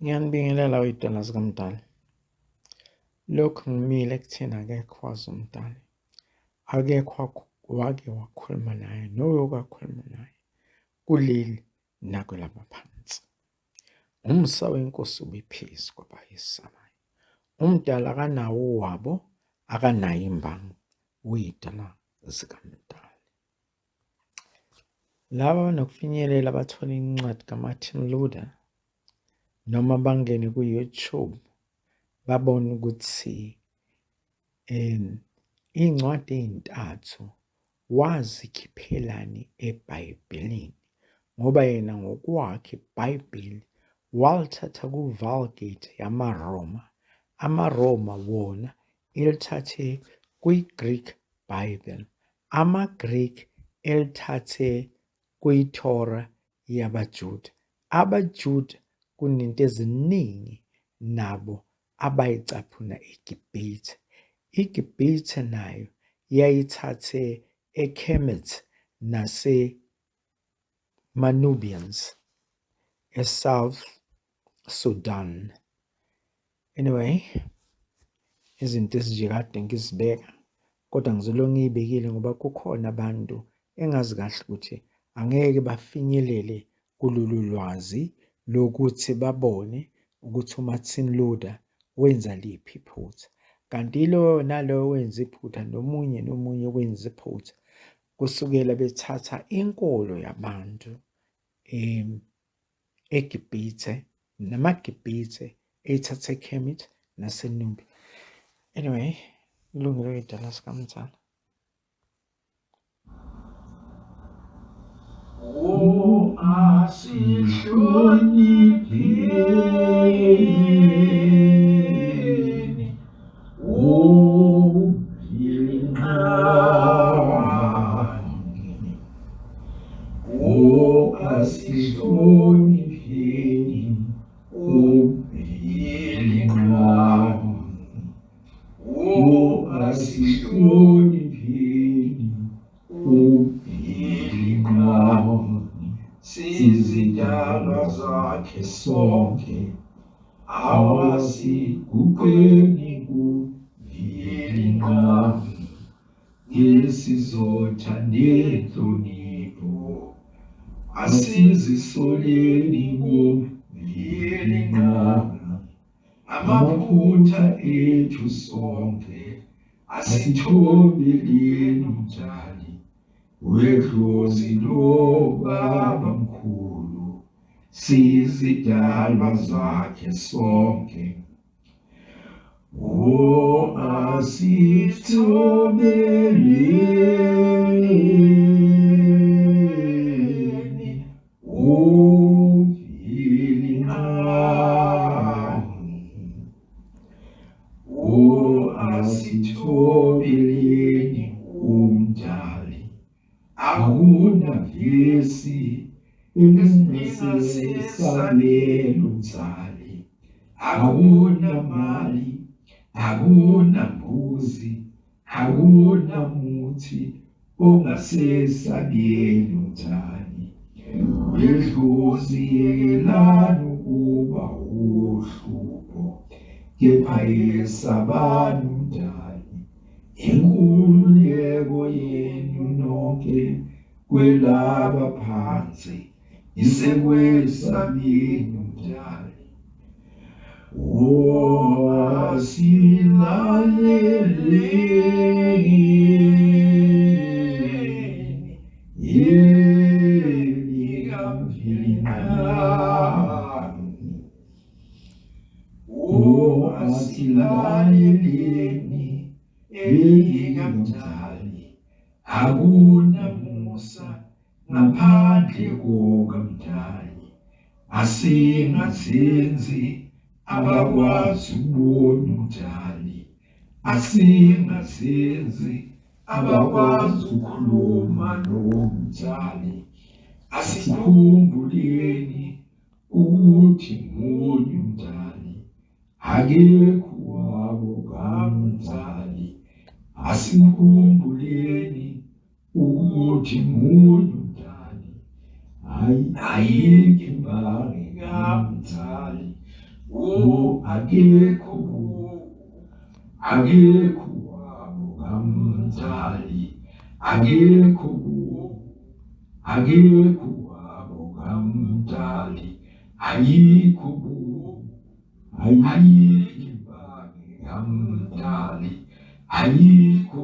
Ngiyanibingelela oy'dala zikaMdali. Lokhu ngimile ekutheni akekho wazi uMdali. Akekho wake wakhuluma naye noyoke wakhuluma naye kuleli nakwelaba phansi. Umsa wenkosi ubephezu kwabayesabayo. UMdali akanawo owabo, akanayo imbangi oy'dala zikaMdali. Laba abanokufinyelela bathola incwadi kaMartin Luther noma bangene ku-YouTube babone ukuthi iy'ncwadi ey'ntathu wazikhiphelani eBhayibhelini ngoba yena ngokwakhe iBhayibheli walithatha ku-Vulgate yamaRoma. AmaRoma wona elithathe kwi-Greek Bible, amaGreek elithathe kwi-Torah yabaJuda. AbaJuda kunento eziningi nabo abayicaphuna eGibhithe. iGibhithe nayo yayithathe eKemet naseManubians eSouth Sudan. Anyway, izinto ezinje kade ngizibeka kodwa ngizoloko ngiy'bekile ngoba kukhona abantu engazi kahle ukuthi angeke bafinyelele kulolu lwazi lokuthi babone ukuthi uMartin Luther wenza liphi iphutha. Kanti naloyo wenza iphutha nomunye wenza iphutha kusukela bethatha inkolo yabantu eGibhithe namaGibhithe eyithatha eKemet naseNubia. Anyway, ilungelo oy'dala zikaMdali. Asihlonipheni uyilinqani, asihlonipheni uyilinqani, asihlonipheni uyilinqani. Sizidalwa zakhe sonke, awasiguqeni kuyilinqani, ngesizotha nenhlonipho, asizisoleni kuyilinqani. Amaphutha ethu sonke asithobeleni uMdali, wedlozi loBaba mkhulu, sizidalwa zakhe sonke. Asithobeleni uyilinqani, asithobeleni uMdali. Akunavesi elingasesabela uMdali, akunamali, akunambuzi, akunamuthi ongasesabela uMdali. Wedlozi yekelani ukuba uhlupho, kepha yesabani uMdali. Inkululeko yenu nonke kwelaba phansi isekwesabeni uMdali. Asilaleleni yelikamvilinqani, asilaleleni elikaMdali. Akunamusa ngaphandle kukaMdali, asingazenzi abakwazi ukubona uMdali, asingazenzi abakwazi ukukhuluma noMdali. Asikhumbuleni ukuthi munye uMdali, akekho wabo kaMdali. Asikhumbuleni ukuthi munye uMdali, ayikho imbangi kaMdali. akekho wabo kamdali, akekho wabo kamdali, ayikho imbangi kamdali, ayikho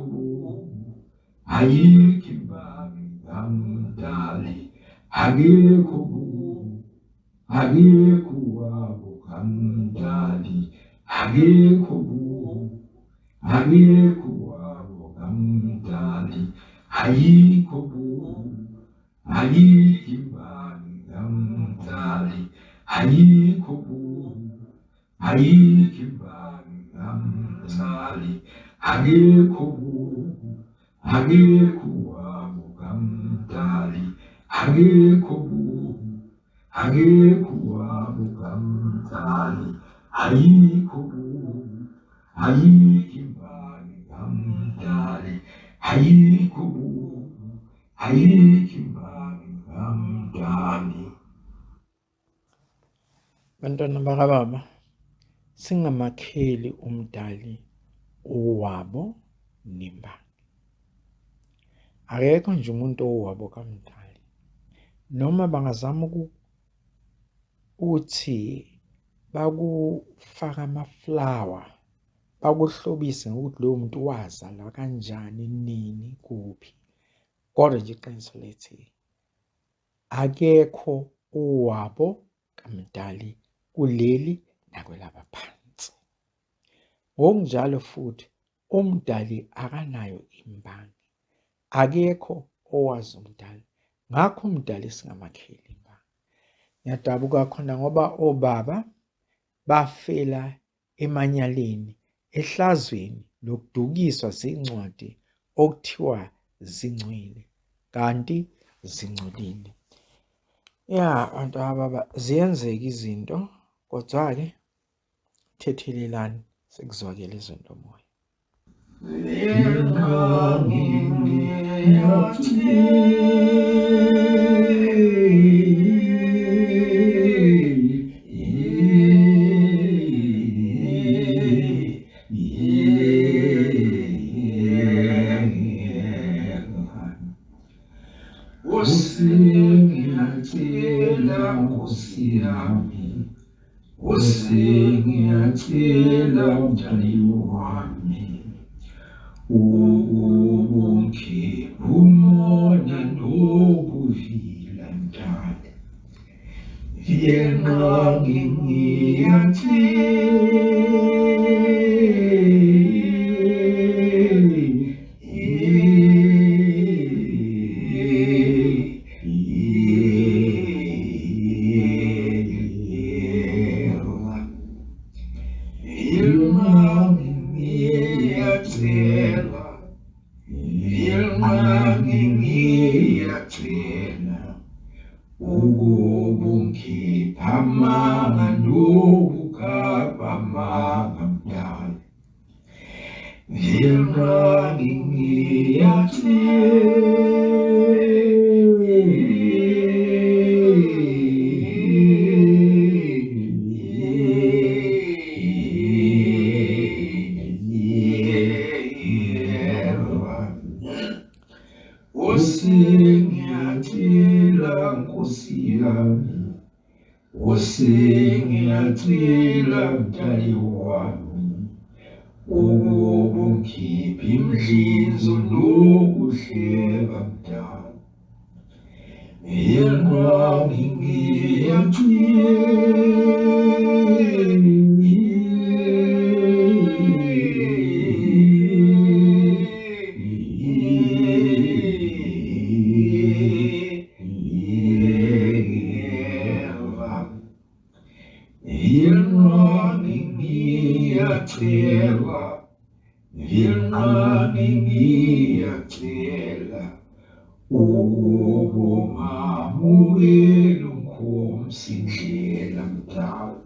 imbangi kamdali, akekho wabo kamdali, akekho wabo kamdali, ayikho imbangi kamdali, ayikho imbangi kamdali, akekho wabo kamdali, akekho wabo kamdali, ayikho imbangi kamdali, ayikho imbangi kamdali. Bantwana bakababa, singamakheli umdali owabo nembangi. Akekho nje umuntu owabo kamdali. Noma bangazama ukuthi bakufaka amaflawa, bakuhlobise ngokuthi loyo muntu wazalwa kanjani, nini, kuphi. Kodwa nje iqiniso lithi akekho owabo kamdali kuleli nakwelaba phansi. Ngokunjalo futhi umdali akanayo imbangi. Akekho owazi umdali. Ngakho umdali singamakheli imbangi. Ngiyadabuka khona ngoba obaba bafela emanyaleni, ehlazweni lokudukiswa zincwadi okuthiwa zingcwele, kanti zingcolile. Bantu ababa, ziyenzeka izinto, kodwa-ke thethelelani sekuzwakele izinto moya. Ngiyacela mdali wami, ukhiphe umona nokuvila mdali, yena ngiyacela ukukhipha amanga nokugaba amanga mdali, ngiyacela mdali wami, ukukhipha imhlinzo nokuhleba mdali, ngiyacela ukungamukela uMkhosi Ndlela mdali,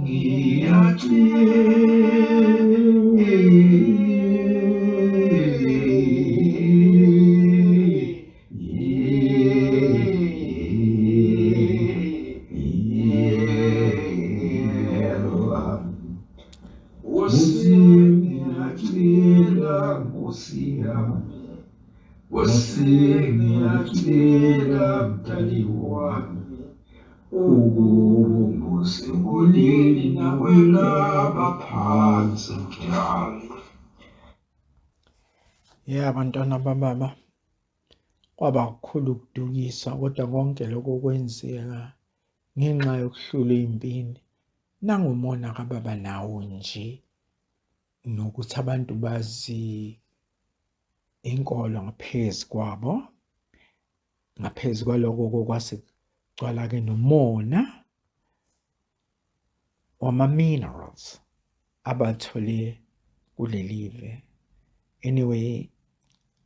ngiyacela ngiyacela mdali wami, ubungusembuleli nawelaba phansi mdali. Bantwana bababa, kwaba kukhulu ukudukisa, kodwa konke lokho kwenzeka ngenxa yokuhlula ey'mpini. Nangumona kababa nawo nje, nokuthi abantu bazi inkolo ngaphezu kwabo. Ngaphezu kwaloko kwase kugcwala-ke nomona wama-minerals abathole kulelive. Anyway,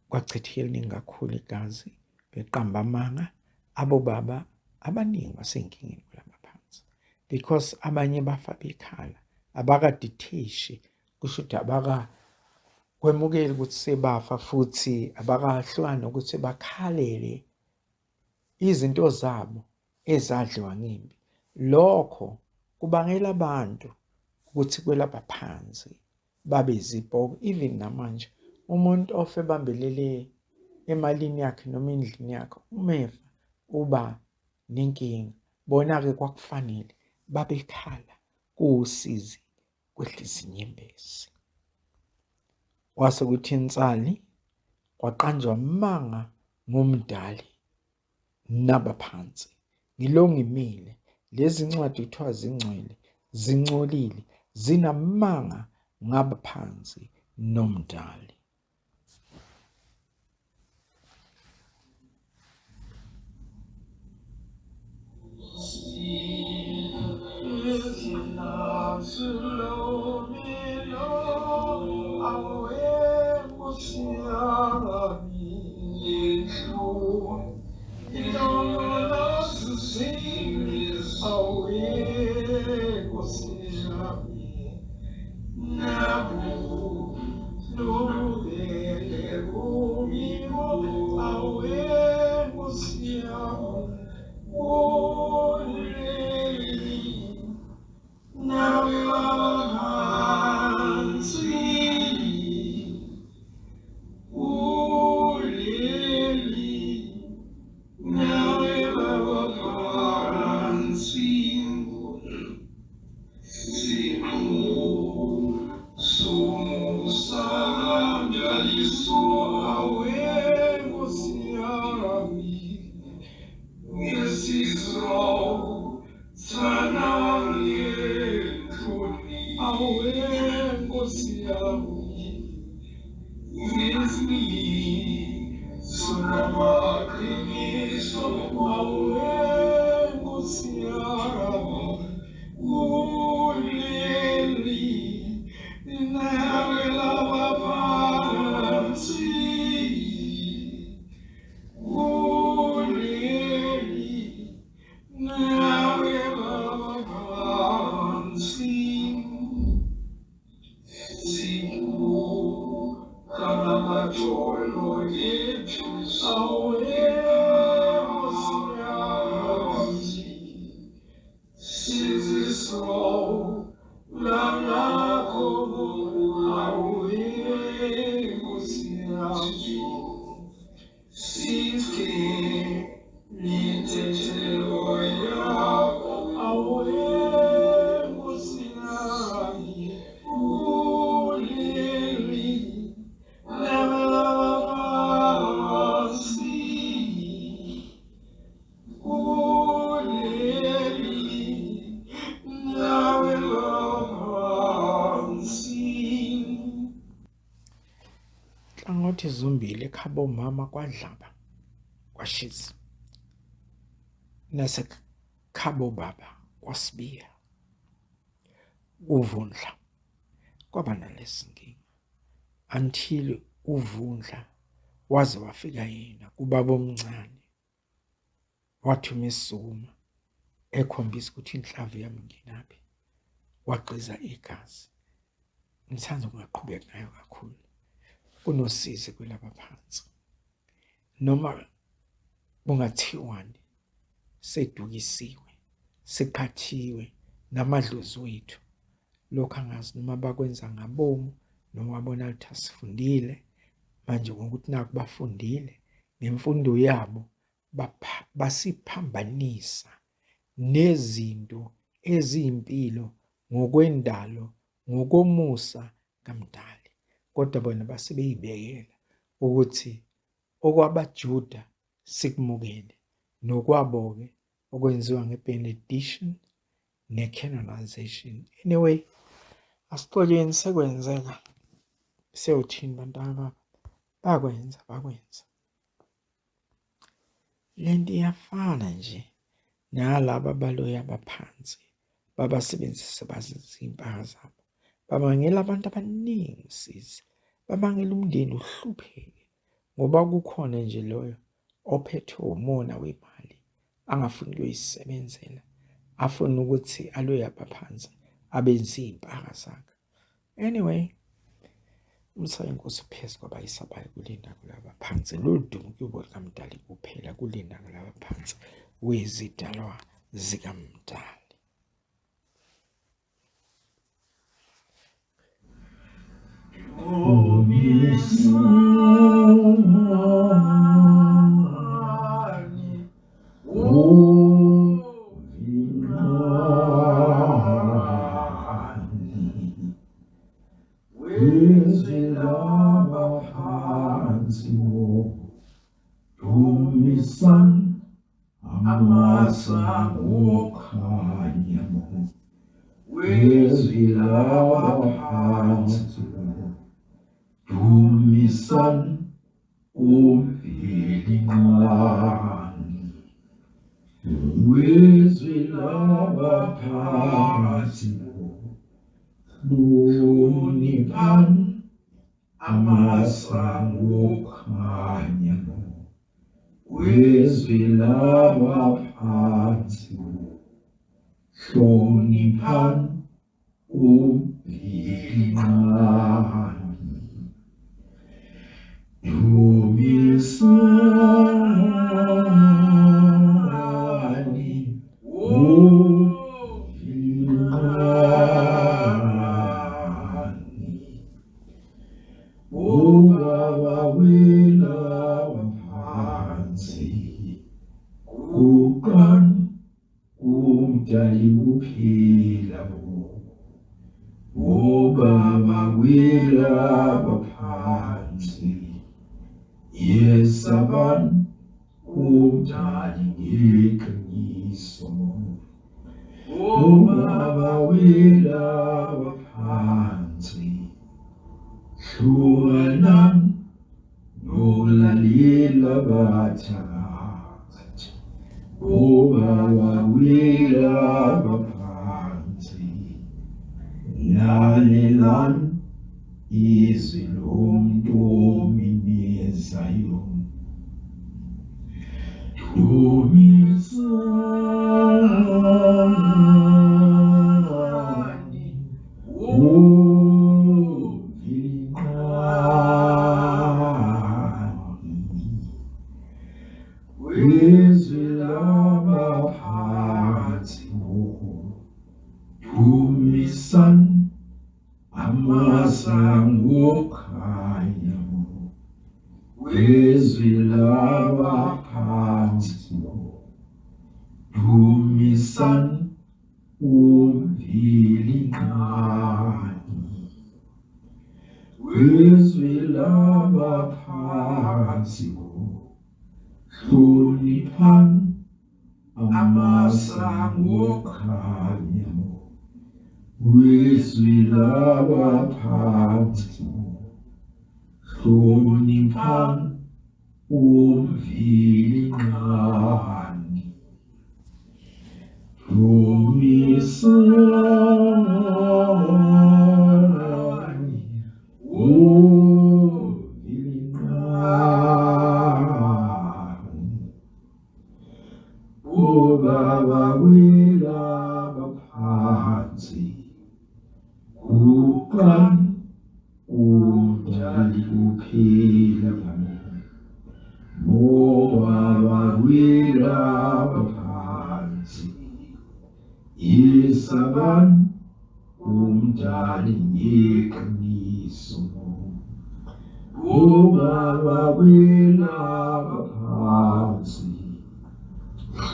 kwachitheka eliningi kakhulu igazi, beqamba amanga. Abobaba abaningi basenkingeni kulaba phansi, because abanye bafa bekhala, abakaditheshi, kusho ukuthi kwemukeli ukuthi sebafa, futhi abakahlukani nokuthi bakhalele izinto zabo ezadliwa ngempi. Lokho kubangela abantu ukuthi kwelapha phansi babe iziphofu. Even namanje umuntu ofe bambelele emalini yakhe noma endlini yakhe, umefa uba nenkinga. Bona-ke kwakufanele babekhala kuwusizi kwehlisa inyembezi. Kwase kuthi insali kwaqanjwa amanga ngomdali nabaphansi. Ngilo ngimile, lezi ncwadi kuthiwa zingcwele, zingcolile, zinamanga ngabaphansi nomdali. Hlangothi zombili, ekhabo mama kwadlaba kwashisa, nasekhabo baba kwasibiya. uVundla kwaba nalesi nkinga until uVundla waze wafika yena kubaba omncane, wathuma isizukuma ekhombisa ukuthi inhlavu yami nginaphi, wagqiza igazi. Ngithanda ukungaqhubeki ngayo kakhulu, kunosizi kwelaba phansi. Noma bungathiwani sedukisiwe, siqhathiwe namadlozi wethu, lokhu angazi noma bakwenza ngabomu noma babona ukuthi asifundile manje ngokuthi naku bafundile, ngemfundo yabo basiphambanisa nezinto eziyimpilo ngokwendalo, ngokomusa kaMdali. Kodwa bona basebeyibekela ukuthi okwabaJuda sikumukele, nokwabo-ke okwenziwa ngebenediction ne-canonization. Anyway, asixoleni sekwenzeka, seyothini bantwana bakwenza. Lento iyafana nje nalaba abaloya abaphansi babasebenzise bazisa iy'mpaka zabo, babangela abantu abaningi size, babangela umndeni uhlupheke ngoba kukhona nje loyo ophethwe umona wemali angafuni ukuyisebenzela, afuna ukuthi aloye abaphansi abenze iy'mpaka zakhe. Anyway, umthela inkosi phezu kwabayisabayo kulinda kulabaphansi, lolu dumo kubo likaMdali kuphela kulinda kulabaphansi wezidalwa zikaMdali.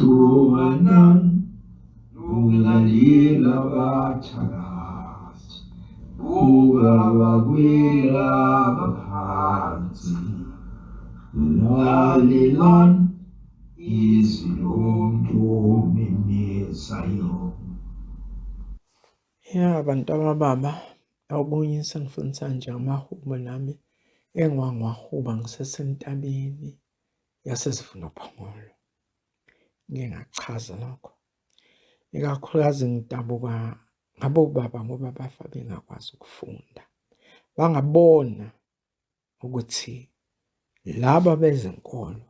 Suwanan, lungilalila bathakazi, ubabakwila baphansi, lalilan izwi lomuntu omemezayo. Ya bantu abababa, awubonye sengifundisa nje amahubo nami engiwahuba ngisesentabeni yaseSivunophongolo. Ngike ngakuchaza lokho. Ikakhulukazi ngidabuka ngabobaba ngoba bafa bengakwazi ukufunda. Bangabona ukuthi laba bezenkolo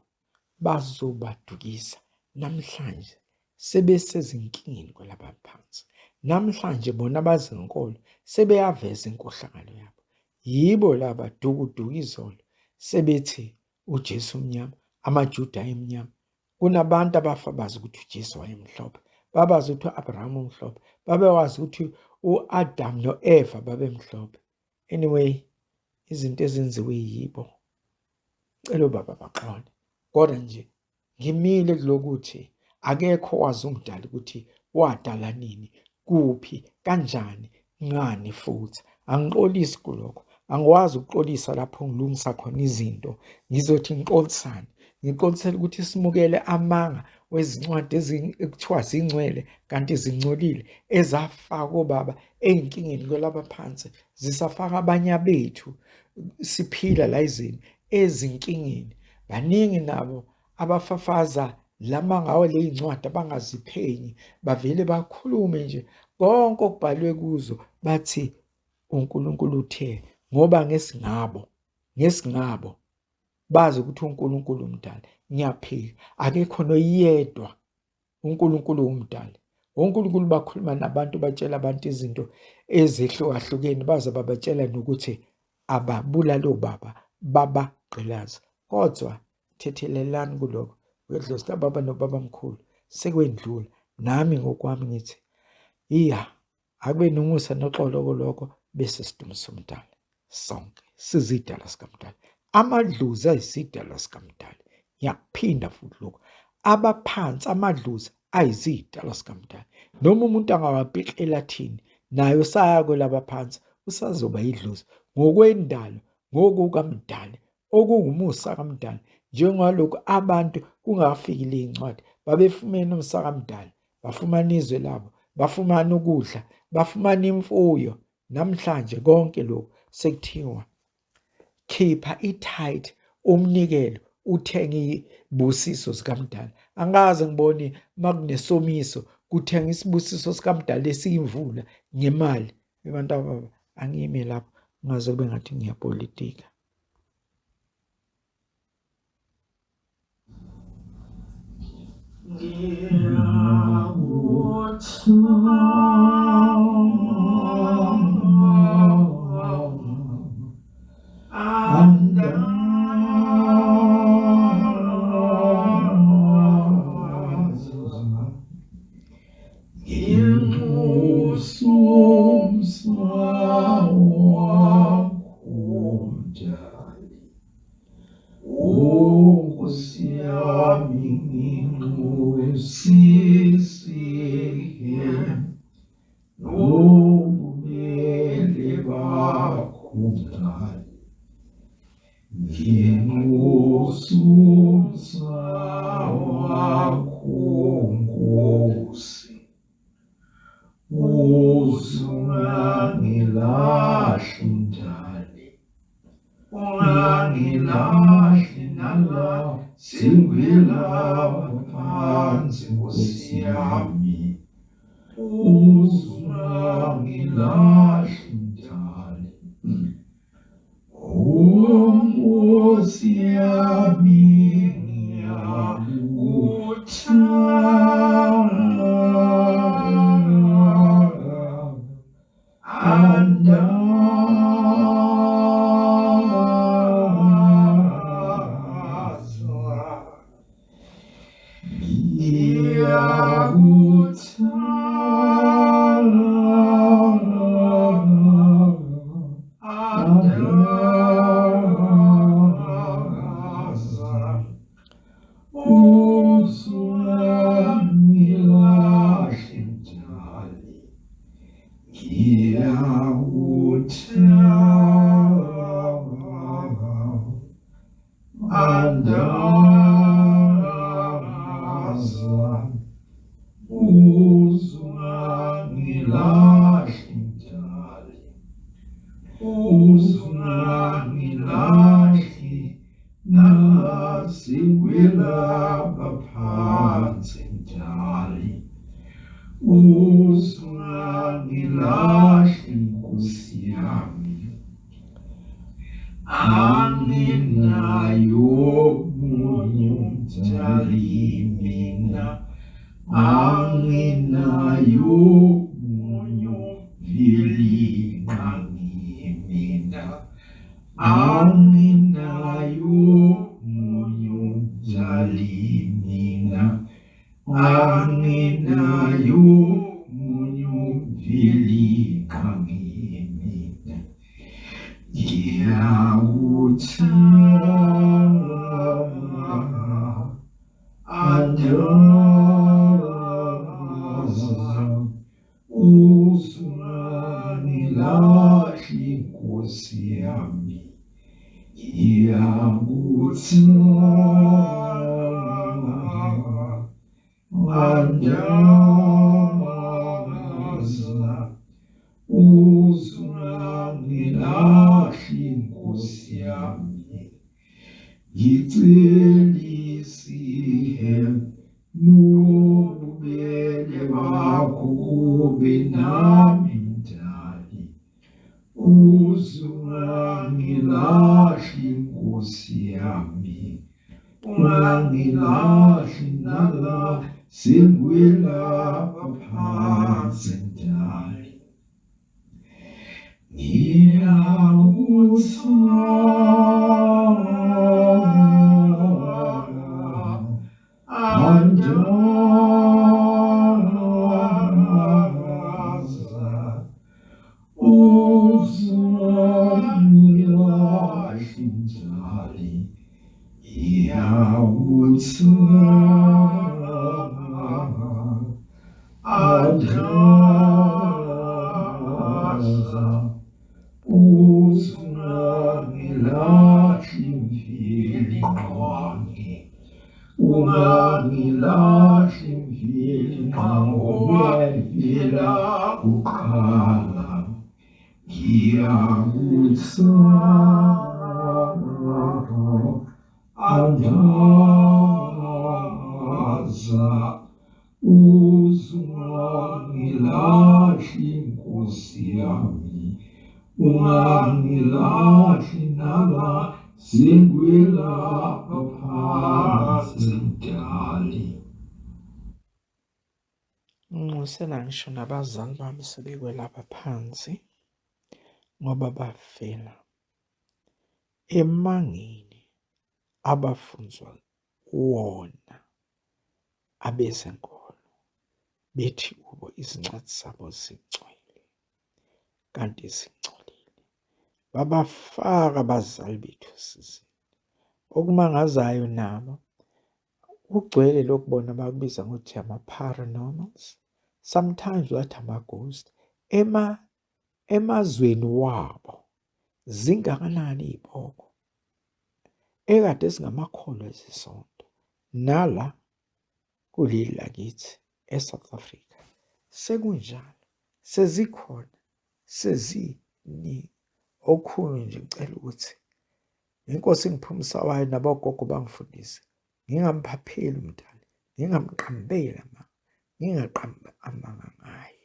bazobadukisa namhlanje sebesezinkingeni kwalaba phansi. Namhlanje bona abazenkolo sebeyaveza inkohlakalo yabo. Yibo laba dukuduka izolo sebethi uJesu umnyama, amaJuda ayemnyama. Kunabantu abafa bazi ukuthi uJesu wayemhlophe, babazi ukuthi u-Abraham umhlophe, babewazi ukuthi u-Adam no-Eva babemhlophe. Anyway, izinto ezenziwe yibo. Cela baba baxole. Kodwa nje ngimile kulokuthi akekho wazi umdali ukuthi wadala nini, kuphi, kanjani, ngani futhi. Angixolisi kulokho. Angikwazi ukuxolisa lapho ngilungisa khona izinto. Ngizothi ngixolisane. Ngixolisela ukuthi simukele amanga wezincwadi ekuthiwa zingcwele kanti zingcolile ezafaka obaba ey'nkingeni kwelaba phansi, zisafaka abanye bethu siphila la ezini ezinkingeni. Baningi nabo abafafaza lamanga ley'ncwadi abangaziphenyi, bavele bakhulume nje konke okubhalwe kuzo bathi uNkulunkulu uthe, ngoba ngesingabo bazi ukuthi uNkulunkulu umdali. Ngiyaphika, akekho noyedwa uNkulunkulu umdali. uNkulunkulu bakhuluma nabantu, batshela abantu izinto ezehlukahlukene, baze babatshela nokuthi ababulale obaba babagqilaza. Kodwa thethelelani kulokho, wedlosta baba nobaba mkhulu sekwendlula. Nami ngokwami ngithi akube nomusa noxolo kulokho bese sidumisa umdali. Sonke sizidalwa sikaMdali, amadlozi ayisidalwa sikaMdali. Ngiyakuphinda futhi lokho, abaphansi amadlozi ayizidalwa sikaMdali. Noma umuntu angawabhekela thini, nayo saya kwelaba phansi usazoba yidlozi ngokwendalo, ngokukaMdali, okungumusa kaMdali. Njengalokhu abantu kungafiki ley'ncwadi babefumene umsa kaMdali, bafumana izwe labo, bafumana ukudla, bafumana imfuyo. Namhlanje konke lokhu sekuthiwa khipha itithe, umnikelo, uthenga isibusiso sikaMdali. Angikaze ngibone makunesomiso kuthenga isibusiso sikaMdali esiyimvula ngemali. Abantu ababa, angime lapho ungaze kube ngathi ngiyapolitika. Ungangilahli nala singwilapha phansi Nkosi yami, ungangilahli Mdali. Nkosi yami ngiyakuthanda. ungangilahli njalo, uzungangilahli nasikwelapha phansi njalo, uzungangilahli Nkosi yami. Anginayo omunye umdali mina, anginayo omunye umveli ngangimina, anginayo omunye umdali mina, anginayo omunye umveli ngangimina. Andaza uzungangilahli Nkosi yami, andaza uzungangilahli Nkosi yami, ngicelisihe nobubele bakho kube nami Mdali, uzungangilahli Nkosi yami, ungangilahli nala sengiwelapha phansi Mdali. Andaza uzungangilahli njalo, andaza uzungangilahli mveli ngqangi, ungangilahli mveli ngqangowavela kuqala, andaza uzungangilahli Nkosi yami, ungangilahli nala sengiwelapha phansi Mdali. Ngincusela ngisho nabazali bami sebekwelapha phansi ngoba bafela emangeni abafunzwa wona abezenkolo, bethi kubo izincwadi zabo zingcwele kanti zingcolile. Babafaka abazali bethu esizini. Okumangazayo nabo kugcwele lokubona bakubiza ngokuthi ama-paranormals, sometimes wathi ama-ghost emazweni wabo. Zingakanani iy'bhoko ekade singamakholwa ezisonto nala kuleli lakithi e-South Africa sekunjalo, sezikhona, seziningi. Okhunye nje ngicela ukuthi inkosi ingiphumisa wayo nabogogo bangifundise ngingamphapheli umdali, ngingamqambeli amanga, ngingaqambi amanga ngaye.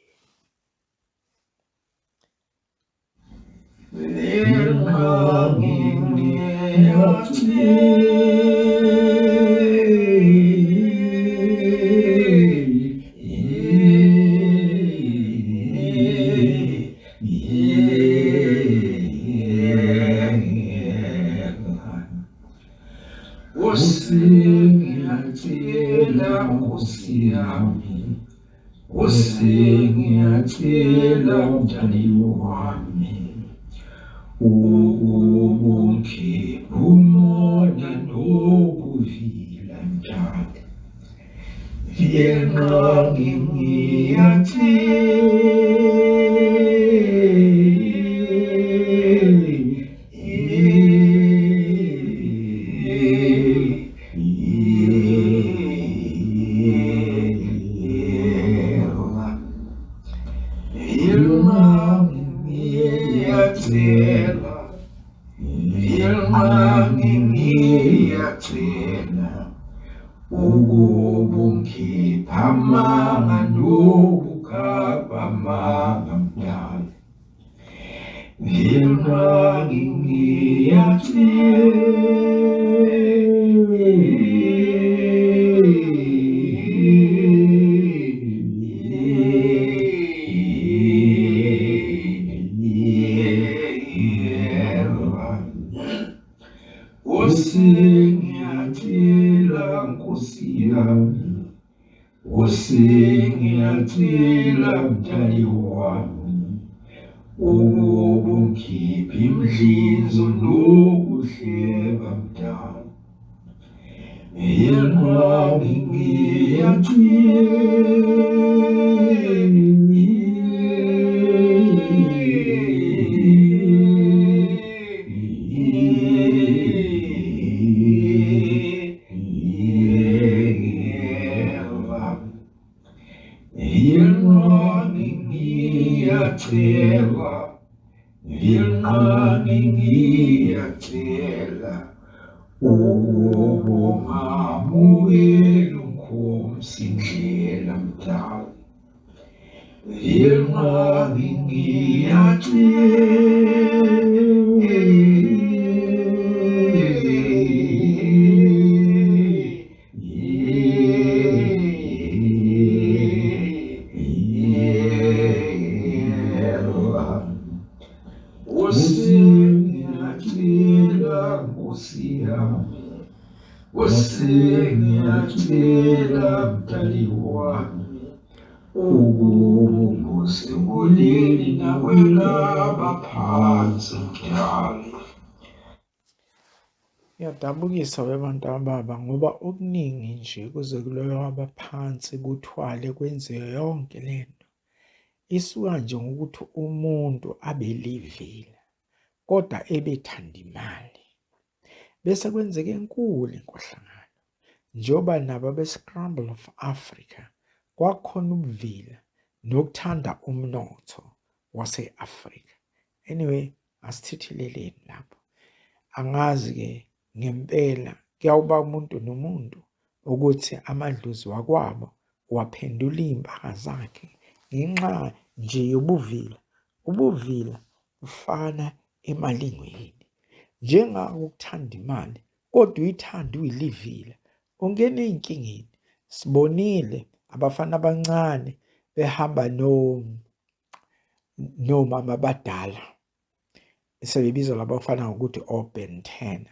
Ngiyacela Nkosi yami, ngiyacela Mdali wami, ubukhiphe umoya nokuvila Mdali. Yenqangi ungikhipha amanga nokukapa amanga mdala. Vilrangi ngiyacela Nkosi yami, ngiyacela Mdali wami, ukuba ungikhiphe imidlinzo nokuhleba Mdali. Vilrangi ngiyacela ungamukela uNkosi indlela Mdali. Vilrangi ngiyacela Nkosi yami, ngiyacela Mdali wami, ukuba ungisekuleli nawelaba phansi Mdali. Iyadabukisa webantu ababa ngoba okuningi nje kuze kuloyo abaphansi kuthwale kwenziwe yonke lento. Isuka nje ngokuthi umuntu abelivila kodwa ebethanda imali. Bese kwenzeke enkulu inkohlakalo. Njengoba nabo abe-Scramble of Africa kwakhona ubuvila nokuthanda umnotho wase-Afrika. Anyway, asithitheleleni lapho. Angazi-ke ngempela kuyawuba umuntu nomuntu ukuthi amadlozi wakwabo waphendula iy'mpaka zakhe ngenxa nje yobuvila. Ubuvila bufana emalingweni. Njengako ukuthanda imali, kodwa uyithanda uyilivila, ungena ey'nkingeni. Sibonile abafana abancane behamba nomama abadala. Sebebizwa laba bafana ngokuthi oBen 10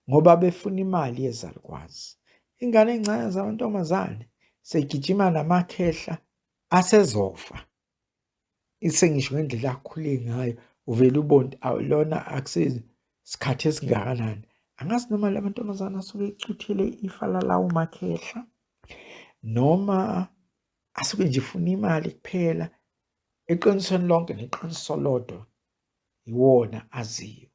ngoba befuna imali yezalukwazi. Ingane ey'ncane zamantombazane segijima namakhehla asezofa. Isengisho ngendlela akhule ngayo uvele ubone lona akusesikhathi esingakanani. Angazi noma la mantombazane asuke ecuthele ifa lalawo makhehla noma asuke nje ifuna imali kuphela. Eqinisweni lonke neqiniso lodwa iwona aziyo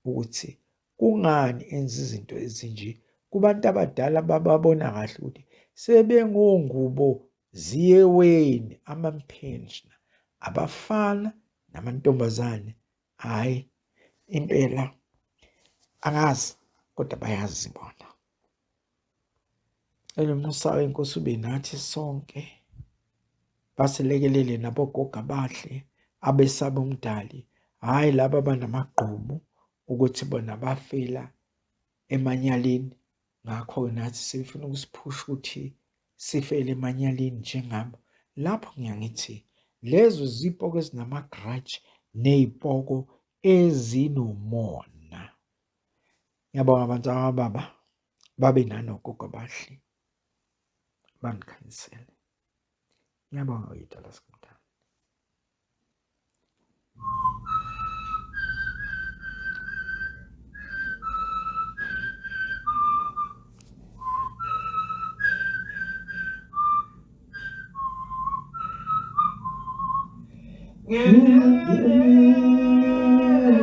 ukuthi kungani enza izinto ezinje. Kubantu abadala bababona kahle ukuthi sebengongubo ziyeweni ama-pensioner, abafana namantombazane. Hhayi impela angazi kodwa bayazi bona. Umusa weNkosi ube nathi sonke. Basilekelele nabogogo abahle abesaba umdali, hhayi laba abanamagqubu ukuthi bona bafela emanyaleni. Ngakho nathi sifuna ukusiphusha ukuthi sifele emanyaleni njengabo. Lapho ngiyangithi lezo zipoko ezinama-grudge ney'poko ezinomona. Ngiyabonga abantu ababa babe nanogogo abahle bangikhanyisele. Ngiyabonga uyidala sikhumdala.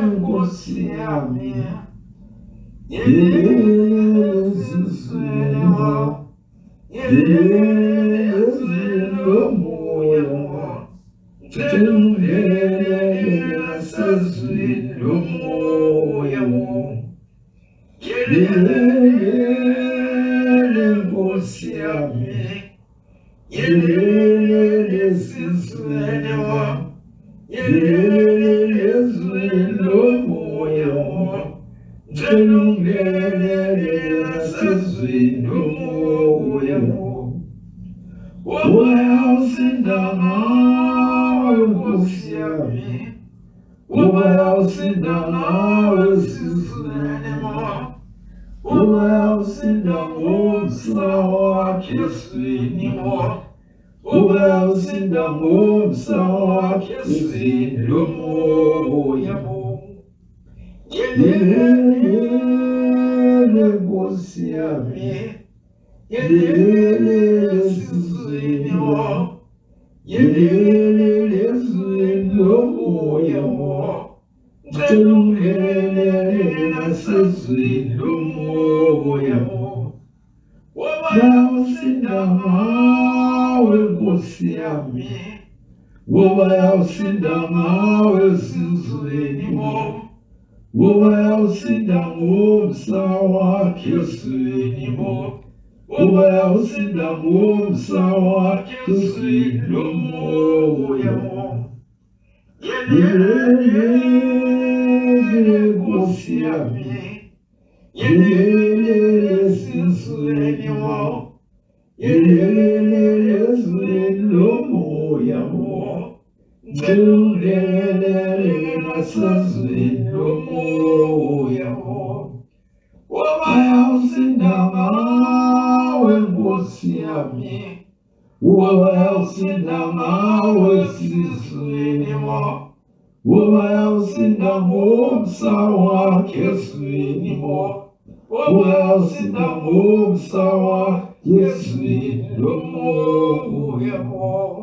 Nkosi yami, ezizweni lomoya, ngicela nasezweni lomoya, Nkosi yami, yelele esizweni mo, yelele ezweni lomoya mo, ngicela ungenelele nasezweni lomoya mo. Umoya usinda ngawe Nkosi yami, umoya usinda ngawe esizweni mo, umoya usinda ngomsa wakhe esizweni mo, umoya usinda ngomsa wakhe esizweni lomoya mo. Yelele Nkosi yami, yelele esizweni mo, yelele ezweni lomoya mo, ngicela ungenelele nasezweni lomoya mo. Umoya usinda ngawe Nkosi yami, umoya usinda ngawe esizweni mo, umoya usinda ngomsa wakhe esizweni mo, umoya usinda ngomsa wakhe esizweni lomoya mo. Yelele Nkosi yami, yelele esizweni mo, yelele ezweni lomoya mo, ngicela ungenelele nasezweni lomoya mo. Umoya usinda ngawe Nkosi yami, umoya usinda ngawe esizweni mo, umoya usinda ngomsa wakhe esizweni mo, umoya usinda ngomsa wakhe esizweni lomoya mo.